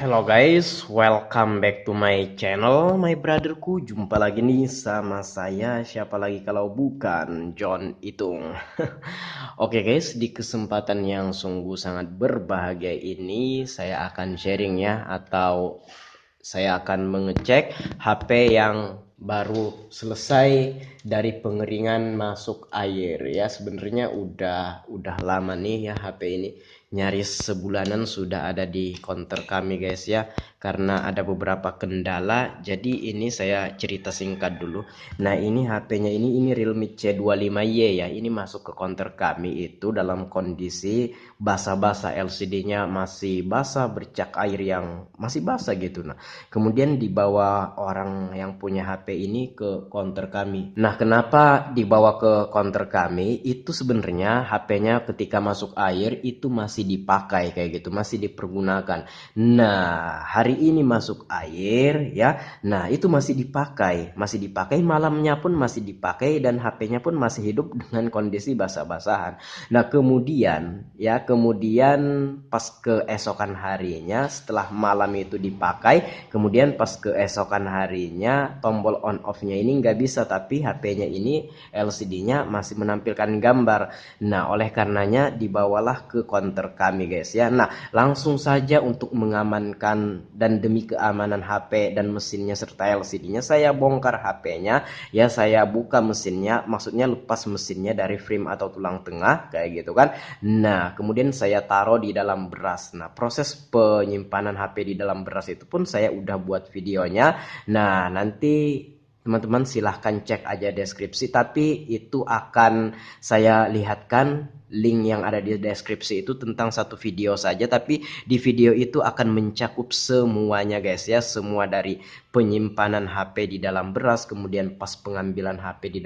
Hello guys, welcome back to my channel, my brotherku. Jumpa lagi nih sama saya, siapa lagi kalau bukan John Itung. Oke guys, di kesempatan yang sungguh sangat berbahagia ini saya akan sharing ya, atau saya akan mengecek HP yang baru selesai dari pengeringan masuk air ya. Sebenarnya udah lama nih ya, HP ini nyaris sebulanan sudah ada di counter kami guys ya, karena ada beberapa kendala. Jadi ini saya cerita singkat dulu. Nah ini HP-nya ini Realme C25Y ya, ini masuk ke counter kami itu dalam kondisi basah-basah, LCD-nya masih basah, bercak air yang masih basah gitu. Nah kemudian dibawa orang yang punya HP ini ke counter kami. Nah kenapa dibawa ke counter kami, itu sebenarnya HP-nya ketika masuk air itu masih dipakai kayak gitu, masih dipergunakan. Nah hari ini masuk air ya, nah itu masih dipakai malamnya pun masih dipakai, dan HP-nya pun masih hidup dengan kondisi basah-basahan. Nah kemudian pas keesokan harinya setelah malam itu dipakai, kemudian pas keesokan harinya tombol on off-nya ini nggak bisa, tapi HP-nya ini LCD-nya masih menampilkan gambar. Nah oleh karenanya dibawalah ke counter kami guys ya. Nah langsung saja untuk mengamankan dan demi keamanan HP dan mesinnya serta LCD-nya, saya bongkar HP-nya ya, saya buka mesinnya, maksudnya lepas mesinnya dari frame atau tulang tengah kayak gitu kan. Nah kemudian saya taruh di dalam beras. Nah proses penyimpanan HP di dalam beras itu pun saya udah buat videonya. Nah nanti teman-teman silahkan cek aja deskripsi, tapi itu akan saya lihatkan link yang ada di deskripsi itu tentang satu video saja, tapi di video itu akan mencakup semuanya guys ya, semua dari penyimpanan HP di dalam beras, kemudian pas pengambilan HP di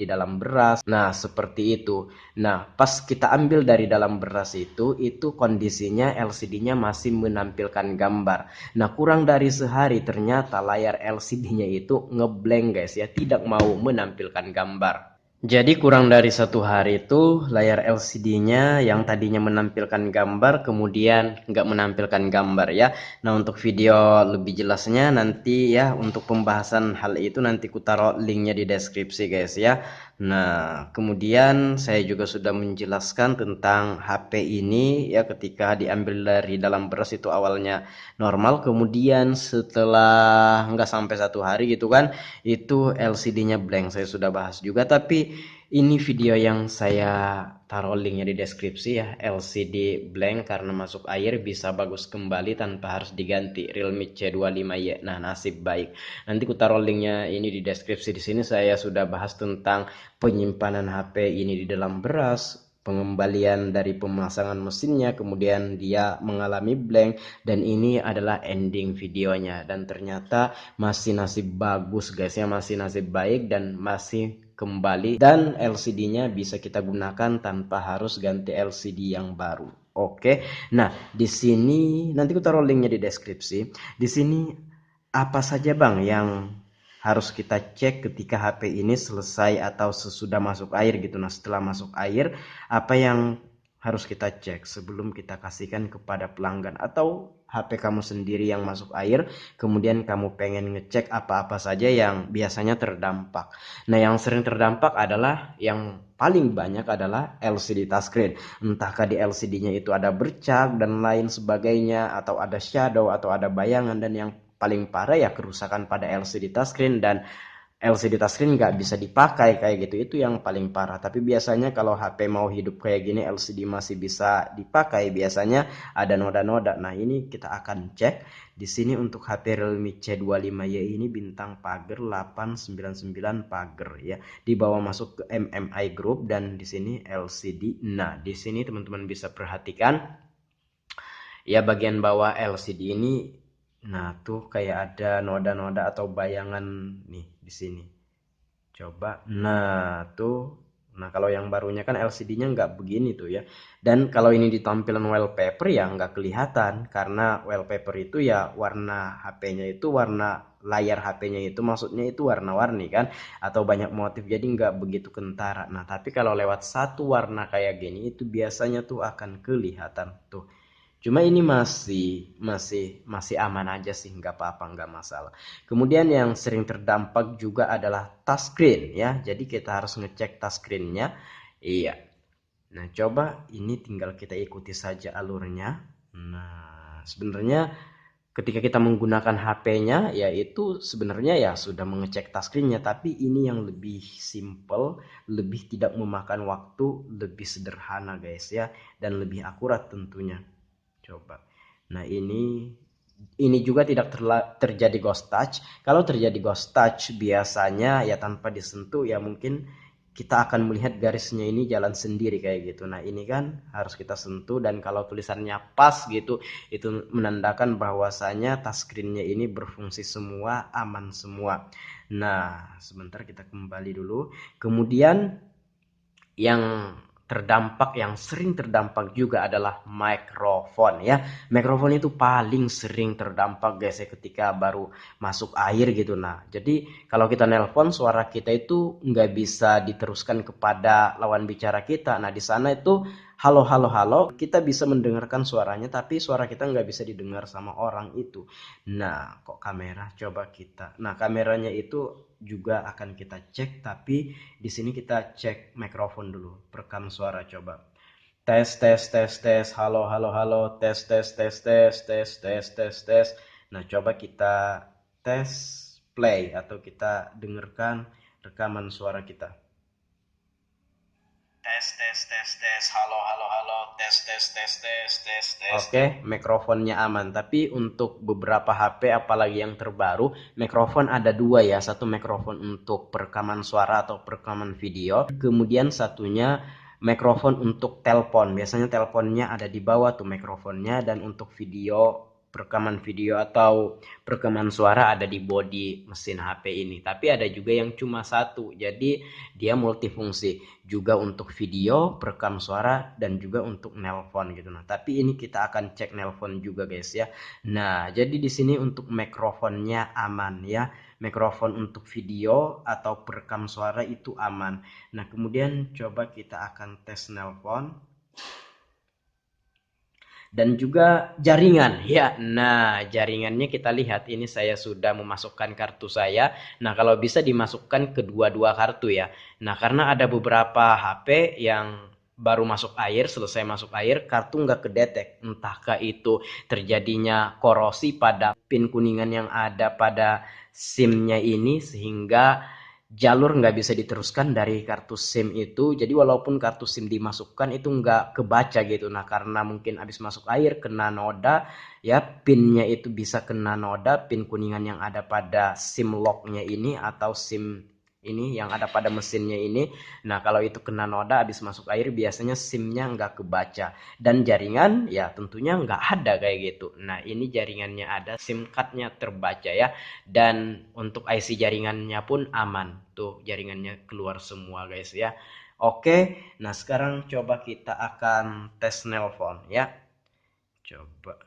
dalam beras. Nah seperti itu. Nah pas kita ambil dari dalam beras itu kondisinya LCD-nya masih menampilkan gambar. Nah kurang dari sehari ternyata layar LCD-nya itu ngeblank guys ya, tidak mau menampilkan gambar. Jadi kurang dari satu hari itu layar LCD-nya yang tadinya menampilkan gambar kemudian nggak menampilkan gambar ya. Nah untuk video lebih jelasnya nanti ya, untuk pembahasan hal itu nanti ku taruh linknya di deskripsi guys ya. Nah kemudian saya juga sudah menjelaskan tentang HP ini ya, ketika diambil dari dalam beras itu awalnya normal, kemudian setelah nggak sampai satu hari gitu kan, itu LCD-nya blank. Saya sudah bahas juga, tapi ini video yang saya taruh linknya di deskripsi ya, LCD blank karena masuk air bisa bagus kembali tanpa harus diganti, Realme C25Y. Nah nasib baik, nanti ku taruh linknya ini di deskripsi. Di sini saya sudah bahas tentang penyimpanan HP ini di dalam beras, pengembalian dari pemasangan mesinnya, kemudian dia mengalami blank, dan ini adalah ending videonya. Dan ternyata masih nasib bagus guys ya, masih nasib baik dan masih kembali, dan LCD-nya bisa kita gunakan tanpa harus ganti LCD yang baru. Oke. Nah, di sini nanti aku taruh linknya di deskripsi. Di sini apa saja Bang yang harus kita cek ketika HP ini selesai atau sesudah masuk air gitu. Nah, setelah masuk air apa yang harus kita cek sebelum kita kasihkan kepada pelanggan atau HP kamu sendiri yang masuk air, kemudian kamu pengen ngecek apa-apa saja yang biasanya terdampak. Nah yang sering terdampak adalah, yang paling banyak adalah LCD touchscreen. Entahkah di LCD-nya itu ada bercak dan lain sebagainya, atau ada shadow, atau ada bayangan, dan yang paling parah ya kerusakan pada LCD touchscreen, dan LCD touchscreen nggak bisa dipakai kayak gitu. Itu yang paling parah. Tapi biasanya kalau HP mau hidup kayak gini, LCD masih bisa dipakai, biasanya ada noda-noda. Nah ini kita akan cek di sini untuk HP Realme C25Y ini bintang pagar 899 pagar ya, dibawa masuk ke MMI Group, dan di sini LCD. Nah di sini teman-teman bisa perhatikan ya, bagian bawah LCD ini. Nah, tuh kayak ada noda-noda atau bayangan nih di sini. Coba. Nah, tuh. Nah, kalau yang barunya kan LCD-nya nggak begini tuh ya. Dan kalau ini di tampilan wallpaper ya nggak kelihatan, karena wallpaper itu ya warna HP-nya itu, warna layar HP-nya itu maksudnya itu warna-warni kan, atau banyak motif, jadi nggak begitu kentara. Nah, tapi kalau lewat satu warna kayak gini itu biasanya tuh akan kelihatan tuh. Cuma ini masih aman aja sih, nggak apa-apa, nggak masalah. Kemudian yang sering terdampak juga adalah touchscreen ya. Jadi kita harus ngecek touchscreen-nya. Iya. Nah, coba ini tinggal kita ikuti saja alurnya. Nah, sebenarnya ketika kita menggunakan HP-nya, yaitu sebenarnya ya sudah mengecek touchscreen-nya, tapi ini yang lebih simple, lebih tidak memakan waktu, lebih sederhana guys ya, dan lebih akurat tentunya. Coba. Nah, ini juga tidak terjadi ghost touch. Kalau terjadi ghost touch biasanya ya tanpa disentuh ya mungkin kita akan melihat garisnya ini jalan sendiri kayak gitu. Nah, ini kan harus kita sentuh, dan kalau tulisannya pas gitu itu menandakan bahwasanya touchscreen-nya ini berfungsi semua, aman semua. Nah, sebentar kita kembali dulu. Kemudian yang yang sering terdampak juga adalah mikrofon ya. Mikrofon itu paling sering terdampak guys ya ketika baru masuk air gitu. Nah, jadi kalau kita nelpon suara kita itu nggak bisa diteruskan kepada lawan bicara kita. Nah, di sana itu halo halo halo, kita bisa mendengarkan suaranya tapi suara kita nggak bisa didengar sama orang itu. Nah, kok kamera? Coba kita. Nah, kameranya itu juga akan kita cek, tapi di sini kita cek mikrofon dulu, perekam suara coba. Tes tes tes tes, halo halo halo, tes tes tes tes tes tes tes tes. Nah, coba kita tes play atau kita dengarkan rekaman suara kita. Tes tes tes tes, halo halo halo, tes tes tes tes tes tes. Oke, mikrofonnya aman. Tapi untuk beberapa HP apalagi yang terbaru, mikrofon ada dua ya. Satu mikrofon untuk perekaman suara atau perekaman video, kemudian satunya mikrofon untuk telepon. Biasanya teleponnya ada di bawah tuh mikrofonnya, dan untuk video, perekaman video atau perekaman suara ada di bodi mesin HP ini. Tapi ada juga yang cuma satu, jadi dia multifungsi, juga untuk video, perekam suara, dan juga untuk nelpon gitu. Nah, tapi ini kita akan cek nelpon juga guys ya. Nah, jadi di sini untuk mikrofonnya aman ya. Mikrofon untuk video atau perekam suara itu aman. Nah, kemudian coba kita akan tes nelpon dan juga jaringan ya. Nah, jaringannya kita lihat, ini saya sudah memasukkan kartu saya. Nah, kalau bisa dimasukkan kedua-dua kartu ya. Nah, karena ada beberapa HP yang baru masuk air, selesai masuk air, kartu nggak kedetek. Entahkah itu terjadinya korosi pada pin kuningan yang ada pada SIM-nya ini, sehingga jalur nggak bisa diteruskan dari kartu SIM itu. Jadi walaupun kartu SIM dimasukkan itu nggak kebaca gitu. Nah, karena mungkin habis masuk air kena noda ya, pinnya itu bisa kena noda, pin kuningan yang ada pada SIM locknya ini atau SIM ini yang ada pada mesinnya ini. Nah, kalau itu kena noda habis masuk air biasanya SIM-nya nggak kebaca, dan jaringan ya tentunya nggak ada kayak gitu. Nah, ini jaringannya ada, SIM card-nya terbaca ya, dan untuk IC jaringannya pun aman tuh, jaringannya keluar semua guys ya. Oke, nah sekarang coba kita akan tes nelpon ya. Coba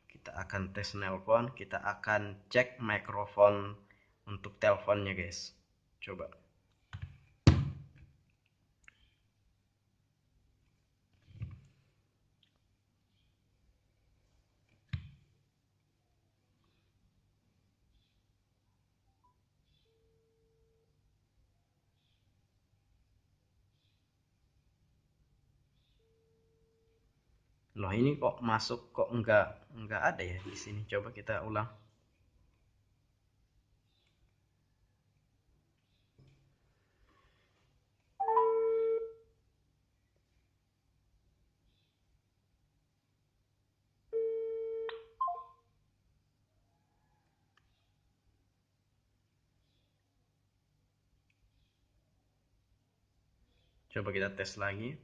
kita akan tes nelpon, kita akan cek mikrofon untuk teleponnya guys. Coba. Loh, ini kok masuk, kok enggak ada ya di sini. Coba kita ulang. Coba kita tes lagi.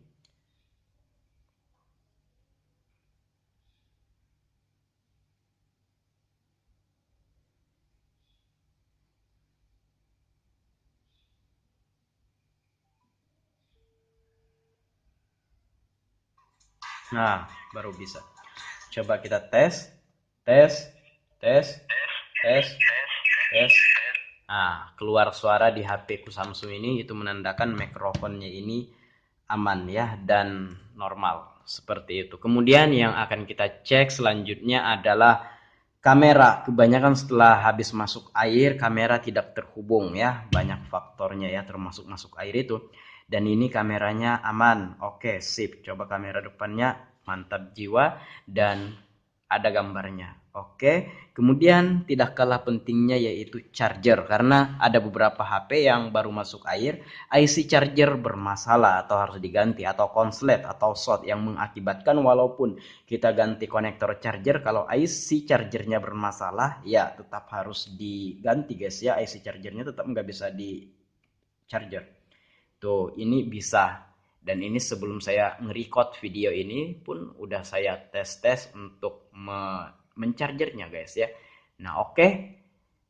Nah, baru bisa. Coba kita tes, tes, tes, tes, tes. Nah, keluar suara di HP ku Samsung ini, itu menandakan mikrofonnya ini aman ya dan normal seperti itu. Kemudian yang akan kita cek selanjutnya adalah kamera. Kebanyakan setelah habis masuk air kamera tidak terhubung ya, banyak faktornya ya termasuk masuk air itu. Dan ini kameranya aman. Oke, sip. Coba kamera depannya mantap jiwa dan ada gambarnya. Oke, kemudian tidak kalah pentingnya yaitu charger, karena ada beberapa HP yang baru masuk air, IC charger bermasalah atau harus diganti, atau konslet atau short yang mengakibatkan walaupun kita ganti konektor charger, kalau IC chargernya bermasalah ya tetap harus diganti guys ya, IC chargernya tetap nggak bisa di charger. Tuh, ini bisa. Dan ini sebelum saya nge-record video ini pun udah saya tes-tes untuk menchargernya guys ya. Nah, oke.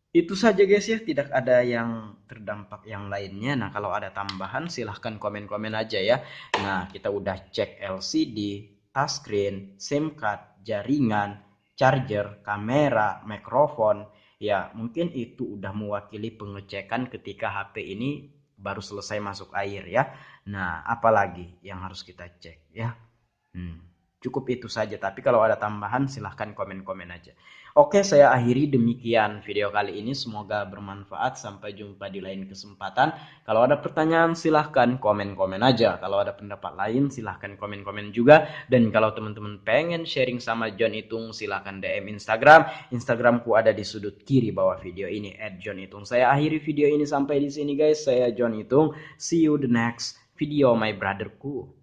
Itu saja guys ya, tidak ada yang terdampak yang lainnya. Nah, kalau ada tambahan silahkan komen-komen aja ya. Nah, kita udah cek LCD, touchscreen, SIM card, jaringan, charger, kamera, mikrofon. Ya, mungkin itu udah mewakili pengecekan ketika HP ini baru selesai masuk air ya. Nah, apalagi yang harus kita cek ya. Cukup itu saja. Tapi kalau ada tambahan silahkan komen-komen aja. Oke, saya akhiri demikian video kali ini. Semoga bermanfaat. Sampai jumpa di lain kesempatan. Kalau ada pertanyaan silahkan komen-komen aja. Kalau ada pendapat lain silahkan komen-komen juga. Dan kalau teman-teman pengen sharing sama John Itung silahkan DM Instagram. Instagramku ada di sudut kiri bawah video ini @johnitung. Saya akhiri video ini sampai di sini guys. Saya John Itung. See you the next video my brotherku.